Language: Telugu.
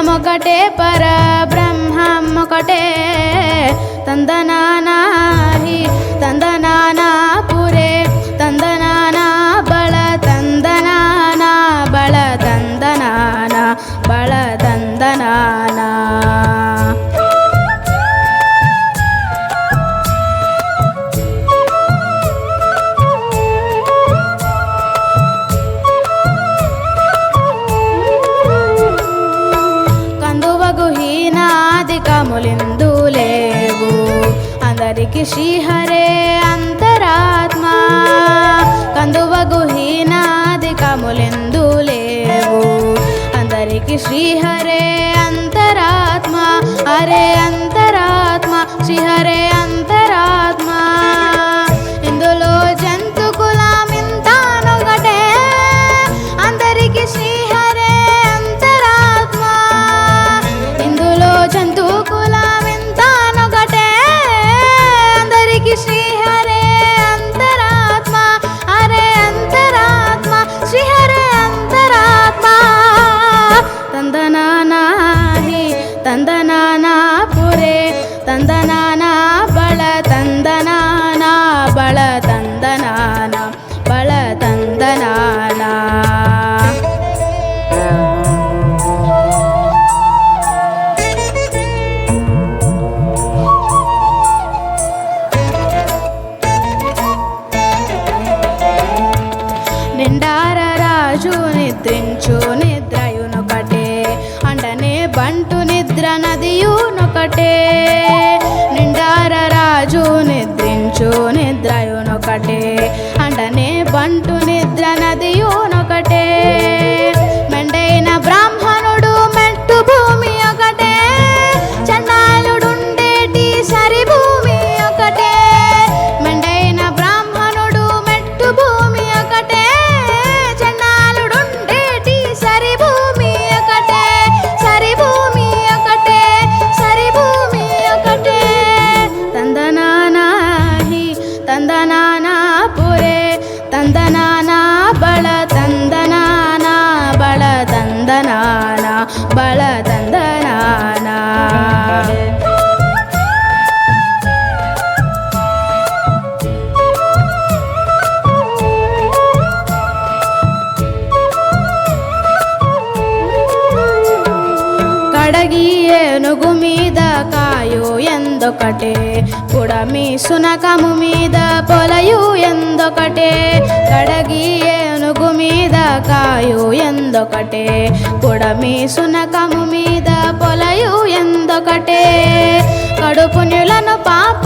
బ్రహ్మమొకటే పరబ్రహ్మమొకటే తందనానాహి తందనానా పురే తందనానా బళ తందనానా బళ తందనానా బళ తందనానా. కందువగుహీనాదికములిందు లేవు అందరికి శ్రీహరే అంతరాత్మ. కందువగుహీనాదికములిందు లేవు అందరికి శ్రీహరే అంతరాత్మ. హరే అంతరాత్మ శ్రీహరే అంతరాత్మ. ఇందులో జంతు కులమింతానొకటే అందరికి శ్రీహరే అంతరాత్మ. ఇందులో జంతు కులమింతానొకటే అందరికి శ్రీహరే అంతరాత్మ. హరే అంతరాత్మ శ్రీహరే అంతరాత్మ. తందనానాహి తందనానా పురే తందనానా బళ తందనానా బళ తందనానా బళ తందనానా. నిండార రాజు నిద్రించు నిద్రయునొకటే అండనే బంటు నిద్ర నదియునొకటే. నిండార రాజు నిద్రించు నిద్రయునొకటే అండనే బంటు నిద్ర నదియునొకటే. మెండైన బ్రాహ్మణుడు మెట్టు భూమి ఒకటే చండాలుడుండేటి సరి భూమి ఒకటే. మెండైన బ్రాహ్మణుడు మెట్టు భూమి ఒకటే చండాలుడుండేటి సరి భూమి ఒకటే. సరి భూమి ఒకటే సరి భూమి ఒకటే. తందనానాహి తందనానా పురే తందనానా బళ తందనానా బళ తందనానా బళ తందనానా. కడగి ఏనుగు మీద కాయు ఎందొకటే పుడమి సునకము మీద పొలయు ఎందొకటే. కడగి ఏనుగు మీద కాయు ఎందొకటే పుడమి సునకము మీద పొలయు ఎందొకటే. కడుపునులను పాప